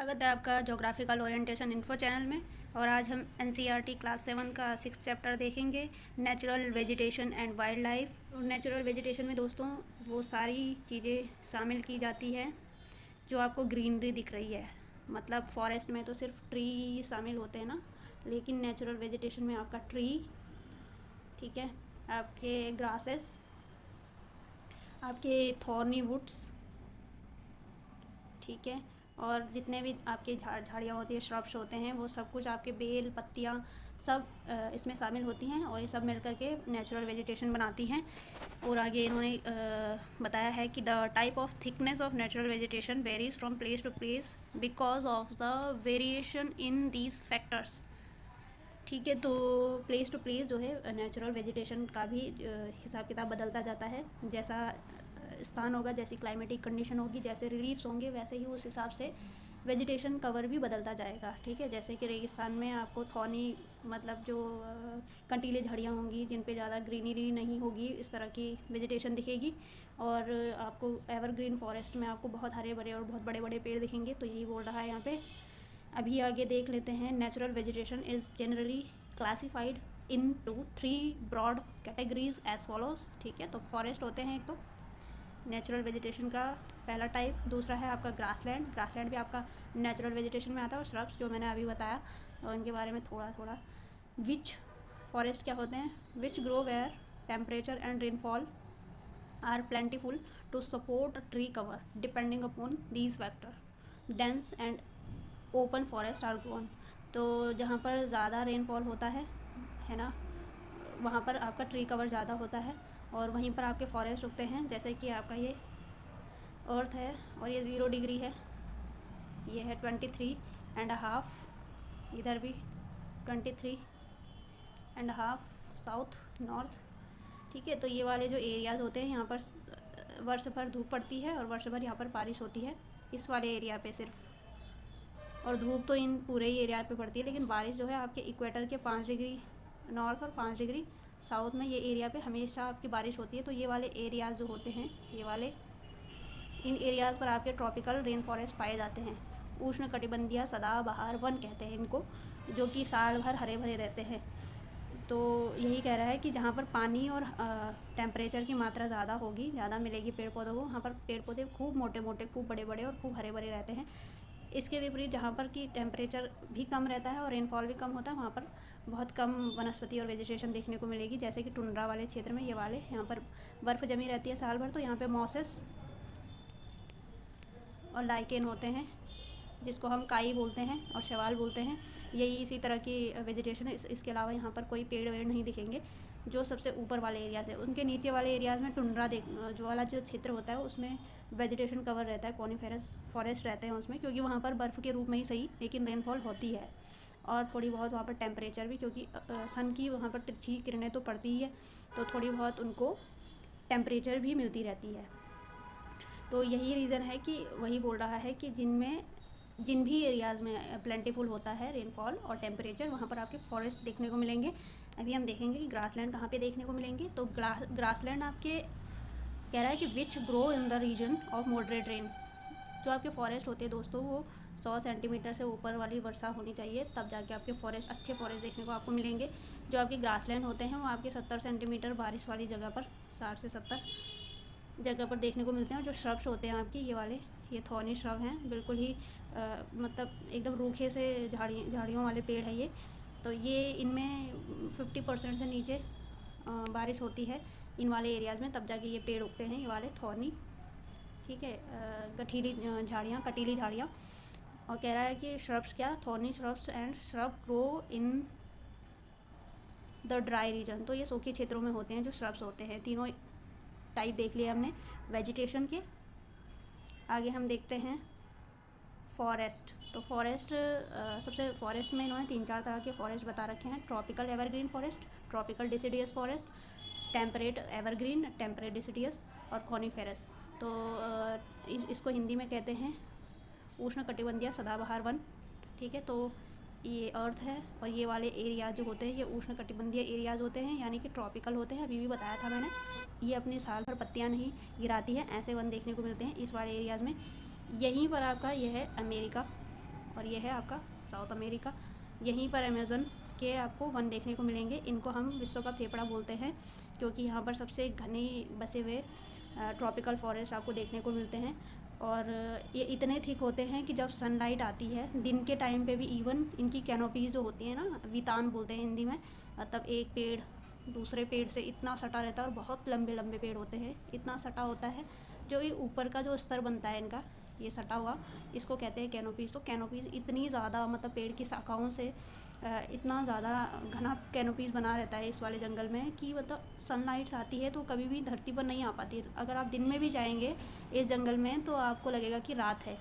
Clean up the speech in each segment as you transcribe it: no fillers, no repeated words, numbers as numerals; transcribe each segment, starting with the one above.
स्वागत है आपका ज्योग्राफिकल ओरिएंटेशन इन्फो चैनल में। और आज हम एनसीईआरटी क्लास 7 का 6th चैप्टर देखेंगे, natural vegetation and wild life. Natural vegetation में दोस्तों वो सारी चीज़ें शामिल की जाती हैं जो आपको ग्रीनरी दिख रही है। मतलब फॉरेस्ट में तो सिर्फ ट्री शामिल होते हैं ना, लेकिन नेचुरल वेजिटेशन में आपका ट्री, ठीक है, आपके ग्रासेस, आपके थॉर्नी वुड्स, ठीक है, और जितने भी आपके झाड़ियाँ होती है, श्रब्स होते हैं, वो सब कुछ आपके बेल, पत्तियाँ सब इसमें शामिल होती हैं और ये सब मिलकर के नेचुरल वेजिटेशन बनाती हैं। और आगे इन्होंने बताया है कि the type of thickness of natural vegetation varies from place to place because of the variation in these factors. ठीक है, तो प्लेस टू प्लेस जो है नेचुरल वेजिटेशन का भी हिसाब किताब बदलता जाता है। जैसा स्थान होगा, जैसी क्लाइमेटिक कंडीशन होगी, जैसे रिलीफ्स होंगे, वैसे ही उस हिसाब से वेजिटेशन कवर भी बदलता जाएगा। ठीक है, जैसे कि रेगिस्तान में आपको थॉर्नी मतलब जो कंटीले झाड़ियाँ होंगी जिन पे ज़्यादा ग्रीनरी नहीं होगी, इस तरह की वेजिटेशन दिखेगी। और आपको एवरग्रीन फॉरेस्ट में आपको बहुत हरे भरे और बहुत बड़े बड़े पेड़ दिखेंगे। तो यही बोल रहा है यहाँ पे। अभी आगे देख लेते हैं। Natural vegetation is generally classified into 3 broad categories as follows. ठीक है, तो फॉरेस्ट होते हैं एक तो नेचुरल वेजिटेशन का पहला टाइप। दूसरा है आपका ग्रासलैंड। ग्रासलैंड भी आपका नेचुरल वेजिटेशन में आता है। और श्रब्स जो मैंने अभी बताया, और उनके बारे में थोड़ा थोड़ा। विच फॉरेस्ट क्या होते हैं? Which grow where temperature and rainfall are plentiful to support tree cover depending upon these factor. Dense and open forest are grown. तो जहाँ पर ज़्यादा रेनफॉल होता है ना, वहाँ पर आपका ट्री कवर ज़्यादा होता है और वहीं पर आपके फॉरेस्ट उगते हैं। जैसे कि आपका ये अर्थ है और ये 0 डिग्री है, ये है 23.5, इधर भी 23.5 साउथ नॉर्थ। ठीक है, तो ये वाले जो एरियाज़ होते हैं, यहाँ पर वर्ष भर धूप पड़ती है और वर्ष भर यहाँ पर बारिश होती है इस वाले एरिया पे सिर्फ। और धूप तो इन पूरे ही एरिया पे पड़ती है, लेकिन बारिश जो है आपके इक्वेटर के 5 डिग्री नॉर्थ और 5 डिग्री साउथ में, ये एरिया पे हमेशा आपकी बारिश होती है। तो ये वाले एरियाज़ जो होते हैं, ये वाले, इन एरियाज़ पर आपके ट्रॉपिकल रेन फॉरेस्ट पाए जाते हैं। उष्ण कटिबंधीय सदाबहार वन कहते हैं इनको, जो कि साल भर हरे भरे रहते हैं। तो यही कह रहा है कि जहाँ पर पानी और टेम्परेचर की मात्रा ज़्यादा होगी, ज़्यादा मिलेगी पेड़ पौधों को, वहाँ पर पेड़ पौधे खूब मोटे मोटे, खूब बड़े बड़े और खूब हरे भरे रहते हैं। इसके विपरीत जहाँ पर कि टेम्परेचर भी कम रहता है और रेनफॉल भी कम होता है, वहाँ पर बहुत कम वनस्पति और वेजिटेशन देखने को मिलेगी। जैसे कि टुंड्रा वाले क्षेत्र में ये वाले, यहाँ पर बर्फ़ जमी रहती है साल भर, तो यहाँ पे मॉसेस और लाइकेन होते हैं, जिसको हम काई बोलते हैं और शैवाल बोलते हैं। यही इसी तरह की वेजिटेशन है। इसके अलावा यहाँ पर कोई पेड़ वेड़ नहीं दिखेंगे जो सबसे ऊपर वाले एरियाज़ है। उनके नीचे वाले एरियाज़ में टुंड्रा जो वाला जो क्षेत्र होता है, उसमें वेजिटेशन कवर रहता है, कॉनिफेरस फॉरेस्ट रहते हैं उसमें, क्योंकि वहाँ पर बर्फ़ के रूप में ही सही, लेकिन रेनफॉल होती है। और थोड़ी बहुत वहाँ पर टेम्परेचर भी, क्योंकि सन की वहाँ पर तिरछी किरणें तो पड़ती ही है, तो थोड़ी बहुत उनको टेम्परेचर भी मिलती रहती है। तो यही रीज़न है कि वही बोल रहा है कि जिन भी एरियाज़ में प्लेंटीफुल होता है रेनफॉल और टेम्परेचर, वहाँ पर आपके फॉरेस्ट देखने को मिलेंगे। अभी हम देखेंगे कि ग्रासलैंड कहाँ पे देखने को मिलेंगे। तो ग्रासलैंड आपके कह रहा है कि which grow in the region of moderate rain. जो आपके फॉरेस्ट होते हैं दोस्तों, वो 100 सेंटीमीटर से ऊपर वाली वर्षा होनी चाहिए, तब जाके आपके फॉरेस्ट, अच्छे फॉरेस्ट देखने को आपको मिलेंगे। जो आपके ग्रासलैंड होते हैं वो आपके 70 सेंटीमीटर बारिश वाली जगह पर, 60 से 70 जगह पर देखने को मिलते हैं। और जो श्रब्स होते हैं आपके ये वाले, ये थॉर्नी श्रब हैं, बिल्कुल ही मतलब एकदम रूखे से झाड़ियों वाले पेड़ है ये। तो ये इनमें 50% से नीचे बारिश होती है इन वाले एरियाज़ में, तब जाके ये पेड़ उगते हैं, ये वाले थॉर्नी। ठीक है, गठीली झाड़ियाँ, कटीली झाड़ियाँ। और कह रहा है कि श्रब्स क्या, thorny shrubs and shrub grow in the dry region. तो ये सूखे क्षेत्रों में होते हैं जो श्रब्स होते हैं। तीनों टाइप देख लिए हमने वेजिटेशन के। आगे हम देखते हैं फॉरेस्ट। तो फॉरेस्ट फॉरेस्ट में इन्होंने 3-4 तरह के फॉरेस्ट बता रखे हैं। Tropical evergreen forest, tropical deciduous forest, temperate evergreen, temperate deciduous और कॉनिफेरस। तो इसको हिंदी में कहते हैं उष्ण कटिबंधीय सदाबहार वन। ठीक है, तो ये अर्थ है और ये वाले एरिया जो होते हैं, ये उष्ण कटिबंधीय एरियाज़ होते हैं, यानी कि ट्रॉपिकल होते हैं। अभी भी बताया था मैंने, ये अपने साल भर पत्तियाँ नहीं गिराती है, ऐसे वन देखने को मिलते हैं इस वाले एरियाज़ में। यहीं पर आपका यह है अमेरिका। और ये है आपका साउथ अमेरिका। यहीं पर अमेज़न के आपको वन देखने को मिलेंगे। इनको हम विश्व का फेफड़ा बोलते हैं, क्योंकि यहाँ पर सबसे घने बसे हुए ट्रॉपिकल फॉरेस्ट आपको देखने को मिलते हैं। और ये इतने थिक होते हैं कि जब सनलाइट आती है दिन के टाइम पे भी, इवन इनकी कैनोपीज जो होती है ना, वितान बोलते हैं हिंदी में, मतलब एक पेड़ दूसरे पेड़ से इतना सटा रहता है, और बहुत लंबे लंबे पेड़ होते हैं, इतना सटा होता है। जो ये ऊपर का जो स्तर बनता है इनका, ये सटा हुआ, इसको कहते हैं कैनोपीज। तो कैनोपीज इतनी ज़्यादा, मतलब पेड़ की शाखाओं से इतना ज़्यादा घना कैनोपीज बना रहता है इस वाले जंगल में कि मतलब सनलाइट्स आती है तो कभी भी धरती पर नहीं आ पाती। अगर आप दिन में भी जाएंगे इस जंगल में तो आपको लगेगा कि रात है,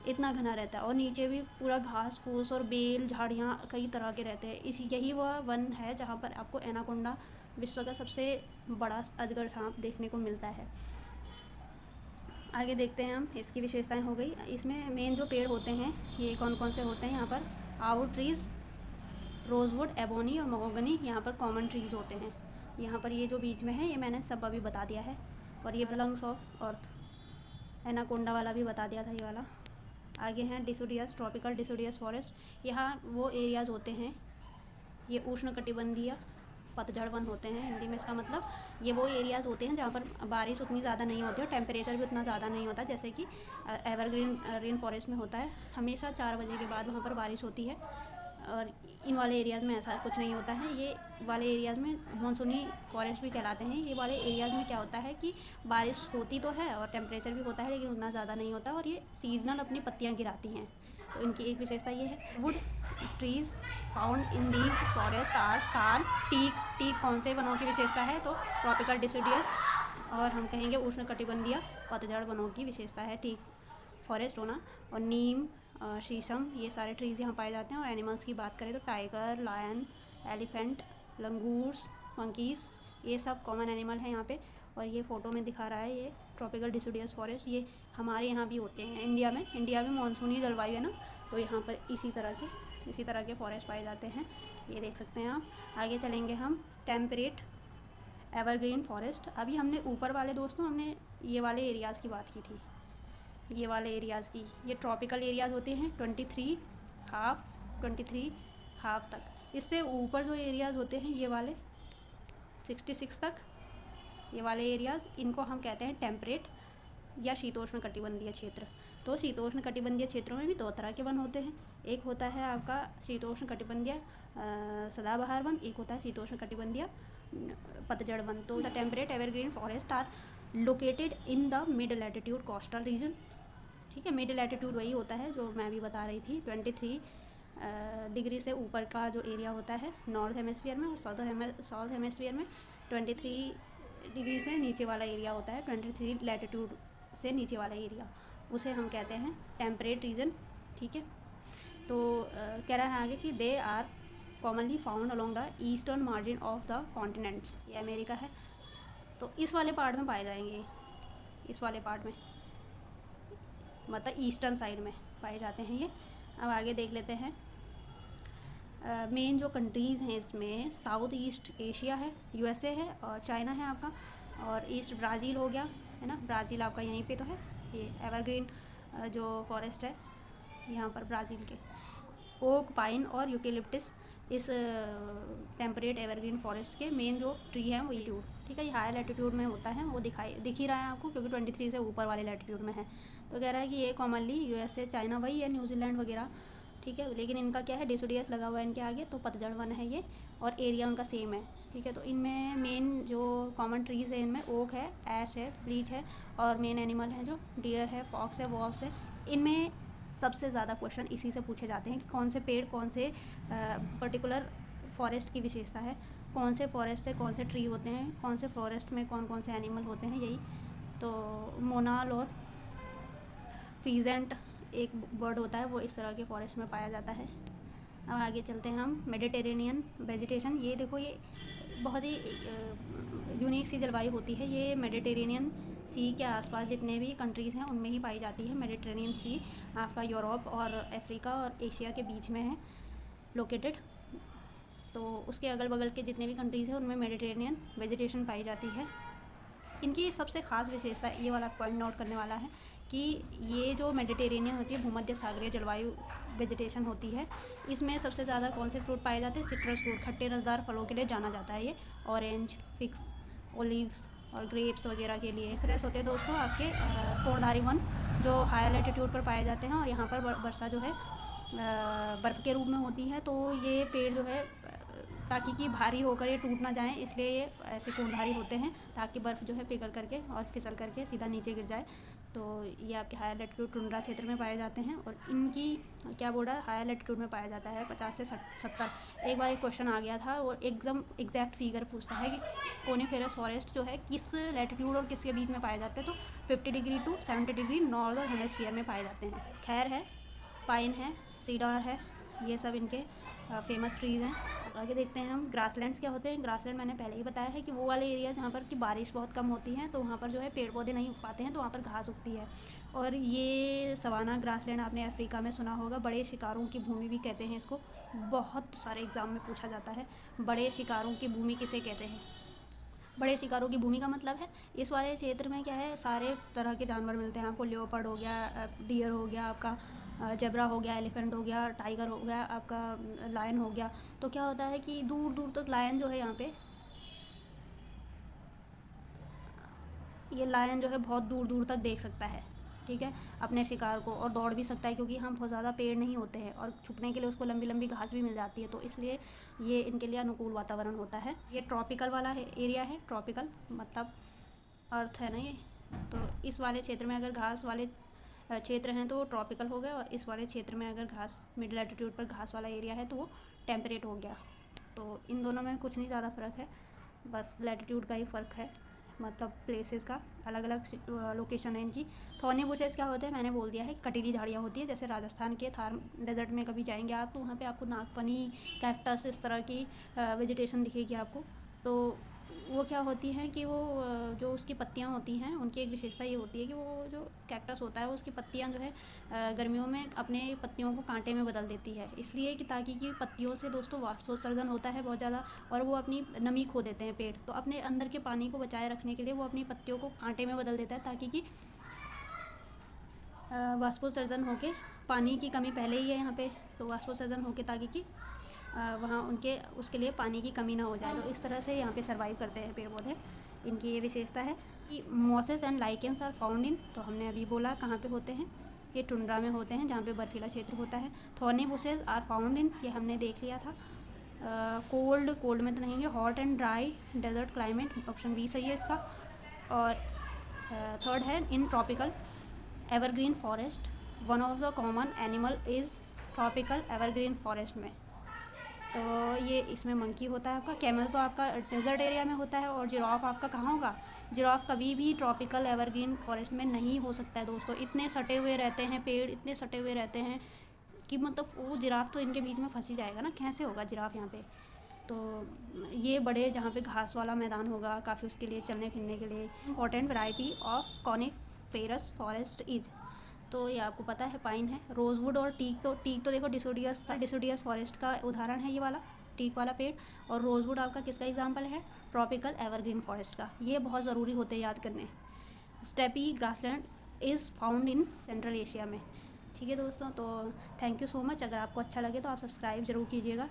इतना घना रहता है। और नीचे भी पूरा घास फूस और बेल झाड़ियाँ कई तरह के रहते हैं। यही वह वन है जहाँ पर आपको एनाकोंडा, विश्व का सबसे बड़ा अजगर सांप देखने को मिलता है। आगे देखते हैं हम, इसकी विशेषताएं हो गई। इसमें मेन जो पेड़ होते हैं ये कौन कौन से होते हैं यहाँ पर, आउट ट्रीज़, रोजवुड, एबोनी और महोगनी यहाँ पर कॉमन ट्रीज़ होते हैं। यहाँ पर ये जो बीच में है ये मैंने सब अभी बता दिया है। और ये लंग्स ऑफ अर्थ, एनाकोंडा वाला भी बता दिया था ये वाला। आगे हैं डिसिडियस, ट्रॉपिकल डिसिडियस फॉरेस्ट। यहाँ वो एरियाज़ होते हैं, ये उष्णकटिबंधीय पतझड़ वन होते हैं हिंदी में। इसका मतलब ये वो एरियाज़ होते हैं जहाँ पर बारिश उतनी ज़्यादा नहीं होती और टेम्परेचर भी उतना ज़्यादा नहीं होता, जैसे कि एवरग्रीन रेन फॉरेस्ट में होता है। हमेशा 4 बजे के बाद वहाँ पर बारिश होती है, और इन वाले एरियाज़ में ऐसा कुछ नहीं होता है। ये वाले एरियाज़ में मानसूनी फॉरेस्ट भी कहलाते हैं। ये वाले एरियाज़ में क्या होता है कि बारिश होती तो है और टेम्परेचर भी होता है, लेकिन उतना ज़्यादा नहीं होता, और ये सीजनल अपनी पत्तियाँ गिराती हैं। तो इनकी एक विशेषता ये है। Wood trees found in these forest are sal, teak. Teak कौन से वनों की विशेषता है, तो ट्रॉपिकल डिसिडियस, और हम कहेंगे उष्णकटिबंधीय पतझड़ वनों की विशेषता है टीक फॉरेस्ट होना। और नीम, शीशम, ये सारे ट्रीज़ यहाँ पाए जाते हैं। और एनिमल्स की बात करें तो tiger, lion, elephant, langurs, monkeys, ये सब कॉमन एनिमल हैं यहाँ पे। और ये फ़ोटो में दिखा रहा है ये ट्रॉपिकल डिसिडियस फॉरेस्ट, ये हमारे यहाँ भी होते हैं इंडिया में। इंडिया में मानसूनी जलवायु है ना, तो यहाँ पर इसी तरह के फॉरेस्ट पाए जाते हैं, ये देख सकते हैं आप। आगे चलेंगे हम, टेम्परेट एवरग्रीन फॉरेस्ट। अभी हमने ऊपर वाले दोस्तों, हमने ये वाले एरियाज़ की बात की थी, ये वाले एरियाज़ की। ये ट्रॉपिकल एरियाज़ होते हैं 23 हाफ तक। इससे ऊपर जो एरियाज़ होते हैं ये वाले 66 तक, ये वाले एरियाज़, इनको हम कहते हैं टेम्परेट या शीतोष्ण कटिबंधीय क्षेत्र। तो शीतोष्ण कटिबंधीय क्षेत्रों में भी 2 तरह के वन होते हैं। एक होता है आपका शीतोष्ण कटिबंधीय सदाबहार वन, एक होता है शीतोष्ण कटिबंधीय पतझड़ वन। तो the temperate evergreen forest are located in the mid latitude coastal region. ठीक है, मिड लैटिट्यूड वही होता है जो मैं भी बता रही थी, 23 डिग्री से ऊपर का जो एरिया होता है नॉर्थ हेमिस्फीयर में, और साउथ हेमिस्फीयर में 23 डिग्री से नीचे वाला एरिया होता है, 23 लैटिट्यूड से नीचे वाला एरिया, उसे हम कहते हैं टेम्परेट रीजन। ठीक है, तो कह रहा है आगे कि they are commonly found along the eastern margin of the continents. ये अमेरिका है, तो इस वाले पार्ट में पाए जाएंगे, इस वाले पार्ट में, मतलब ईस्टर्न साइड में पाए जाते हैं ये। अब आगे देख लेते हैं, मेन जो कंट्रीज़ हैं इसमें, साउथ ईस्ट एशिया है, यूएसए है, और चाइना है आपका, और ईस्ट ब्राज़ील हो गया, है ना, ब्राज़ील आपका यहीं पे तो है। ये एवरग्रीन जो फॉरेस्ट है यहाँ पर ब्राज़ील के, ओक, पाइन और यूकेलिप्टिस इस टेम्परेट एवरग्रीन फॉरेस्ट के मेन जो ट्री हैं वो लैटिट्यूड। ठीक है, ये हाई लैटिट्यूड में होता है, वो दिख ही रहा है आपको, क्योंकि 23 से ऊपर वाले लैटिट्यूड में है। तो कह रहा है कि ये कॉमनली यूएसए, चाइना वही है, न्यूजीलैंड वगैरह। ठीक है, लेकिन इनका क्या है, डिसिडियस लगा हुआ है इनके आगे, तो पतझड़ वन है ये, और एरिया उनका सेम है। ठीक है, तो इनमें मेन जो कॉमन ट्रीज़ है इनमें ओक है, ऐश है, ब्लीच है, और मेन एनिमल है जो डियर है, फॉक्स है, वॉल्व्स है। इनमें सबसे ज़्यादा क्वेश्चन इसी से पूछे जाते हैं कि कौन से पेड़ कौन से पर्टिकुलर फॉरेस्ट की विशेषता है, कौन से फॉरेस्ट से कौन से ट्री होते हैं, कौन से फॉरेस्ट में कौन कौन से एनिमल होते हैं, यही। तो मोनाल और फीजेंट एक बर्ड होता है, वो इस तरह के फॉरेस्ट में पाया जाता है। अब आगे चलते हैं हम, मेडिटेरेनियन वेजिटेशन। ये देखो, ये बहुत ही यूनिक सी जलवायु होती है। ये मेडिटेरेनियन सी के आसपास जितने भी कंट्रीज़ हैं उनमें ही पाई जाती है। मेडिटेरेनियन सी आपका यूरोप और अफ्रीका और एशिया के बीच में है लोकेटेड। तो उसके अगल बगल के जितने भी कंट्रीज़ हैं उनमें मेडिटेरेनियन वेजिटेशन पाई जाती है। इनकी सबसे ख़ास विशेषता, ये वाला पॉइंट नोट करने वाला है कि ये जो मेडिटेरेनियन होती है, भूमध्य सागरीय जलवायु वेजिटेशन होती है, इसमें सबसे ज़्यादा कौन से फ्रूट पाए जाते हैं? सिट्रस फ्रूट, खट्टे रसदार फलों के लिए जाना जाता है ये। ऑरेंज, फिग्स, ओलिव्स और ग्रेप्स वगैरह के लिए फ्रेश होते हैं दोस्तों आपके कोणधारी वन, जो हायर एल्टीट्यूड पर पाए जाते हैं। और यहाँ पर वर्षा जो है बर्फ़ के रूप में होती है। तो ये पेड़ जो है ताकि कि भारी होकर ये टूट ना जाएं, इसलिए ये ऐसे कोणधारी होते हैं, ताकि बर्फ़ जो है पिघल करके और फिसल करके सीधा नीचे गिर जाए। तो ये आपके हायर लैटिट्यूड टुंड्रा क्षेत्र में पाए जाते हैं। और इनकी क्या बोल रहा है, हायर लैटिट्यूड में पाया जाता है 50 से 70। एक बार एक क्वेश्चन आ गया था और एकदम एग्जैक्ट फिगर पूछता है कि कोनिफेरस फॉरेस्ट जो है किस लैटिट्यूड और किसके बीच में पाए जाते हैं, तो 50 degree to 70 degree northern hemisphere में पाए जाते हैं। खैर है, पाइन है, सीडर है, ये सब इनके फेमस ट्रीज़ हैं। आगे देखते हैं हम ग्रासलैंड्स क्या होते हैं। ग्रासलैंड मैंने पहले ही बताया है कि वो वाले एरिया जहाँ पर कि बारिश बहुत कम होती है, तो वहाँ पर जो है पेड़ पौधे नहीं उग पाते हैं, तो वहाँ पर घास उगती है। और ये सवाना ग्रासलैंड आपने अफ्रीका में सुना होगा, बड़े शिकारों की भूमि भी कहते हैं इसको। बहुत सारे एग्ज़ाम में पूछा जाता है, बड़े शिकारों की भूमि किसे कहते हैं। बड़े शिकारों की भूमि का मतलब है इस वाले क्षेत्र में क्या है, सारे तरह के जानवर मिलते हैं आपको। लियोपर्ड हो गया, डियर हो गया आपका, जेब्रा हो गया, एलिफेंट हो गया, टाइगर हो गया आपका, लायन हो गया। तो क्या होता है कि दूर दूर तक लायन जो है यहाँ पे, ये लायन जो है बहुत दूर दूर तक देख सकता है, ठीक है, अपने शिकार को, और दौड़ भी सकता है क्योंकि हम बहुत ज़्यादा पेड़ नहीं होते हैं, और छुपने के लिए उसको लंबी लंबी घास भी मिल जाती है, तो इसलिए ये इनके लिए अनुकूल वातावरण होता है। ये ट्रॉपिकल वाला एरिया है, ट्रॉपिकल मतलब अर्थ है ना ये। तो इस वाले क्षेत्र में अगर घास वाले क्षेत्र हैं तो वो ट्रॉपिकल हो गए, और इस वाले क्षेत्र में अगर घास मिड लैटिट्यूड पर घास वाला एरिया है तो वो टेम्परेट हो गया। तो इन दोनों में कुछ नहीं ज़्यादा फ़र्क है, बस लैटिट्यूड का ही फ़र्क है, मतलब प्लेसेस का, अलग अलग लोकेशन है इनकी। थॉर्नी बुशेस क्या होते हैं, मैंने बोल दिया है कि कटीली झाड़ियाँ होती है। जैसे राजस्थान के थार डेजर्ट में कभी जाएंगे आप, तो वहाँ पे आपको नागफनी, कैक्टस, इस तरह की वेजिटेशन दिखेगी आपको। तो वो क्या होती हैं कि वो जो उसकी पत्तियाँ होती हैं, उनकी एक विशेषता ये होती है कि वो जो कैक्टस होता है उसकी पत्तियाँ जो है गर्मियों में अपने पत्तियों को कांटे में बदल देती है, इसलिए कि ताकि कि पत्तियों से दोस्तों वाष्पोत्सर्जन होता है बहुत ज़्यादा, और वो अपनी नमी खो देते हैं पेड़। तो अपने अंदर के पानी को बचाए रखने के लिए वो अपनी पत्तियों को कांटे में बदल देता है, ताकि कि वाष्पोत्सर्जन होके, पानी की कमी पहले ही है यहाँ पे, तो वाष्पोत्सर्जन होके ताकि कि वहाँ उनके उसके लिए पानी की कमी ना हो जाए। तो इस तरह से यहाँ पे सर्वाइव करते हैं पेड़ पौधे। इनकी ये विशेषता है कि mosses and lichens are found in, तो हमने अभी बोला कहाँ पे होते हैं, ये टुंड्रा में होते हैं जहाँ पे बर्फीला क्षेत्र होता है। Thorny bushes are found in, ये हमने देख लिया था। कोल्ड में तो नहीं है, hot and dry desert climate, option B सही है इसका। और थर्ड है in tropical evergreen forest, one of the common animal is tropical evergreen forest में। तो ये इसमें मंकी होता है आपका, कैमल तो आपका डेजर्ट एरिया में होता है, और जिराफ आपका कहाँ होगा, जिराफ कभी भी ट्रॉपिकल एवरग्रीन फॉरेस्ट में नहीं हो सकता है दोस्तों। इतने सटे हुए रहते हैं पेड़, इतने सटे हुए रहते हैं कि मतलब वो जिराफ तो इनके बीच में फंस ही जाएगा ना, कैसे होगा जिराफ यहाँ पे। तो ये बड़े जहाँ पे घास वाला मैदान होगा काफ़ी, उसके लिए चलने फिरने के लिए। Important variety of coniferous forest is, तो ये आपको पता है पाइन है, रोजवुड और टीक। तो टीक तो देखो डिसोडियस था, डिसोडियस फॉरेस्ट का उदाहरण है ये वाला टीक वाला पेड़। और रोजवुड आपका किसका एग्जाम्पल है, ट्रॉपिकल एवरग्रीन फॉरेस्ट का। ये बहुत ज़रूरी होते हैं याद करने। Steppe grassland is found in central Asia में। ठीक है दोस्तों, तो थैंक यू सो मच। अगर आपको अच्छा लगे तो आप सब्सक्राइब ज़रूर कीजिएगा।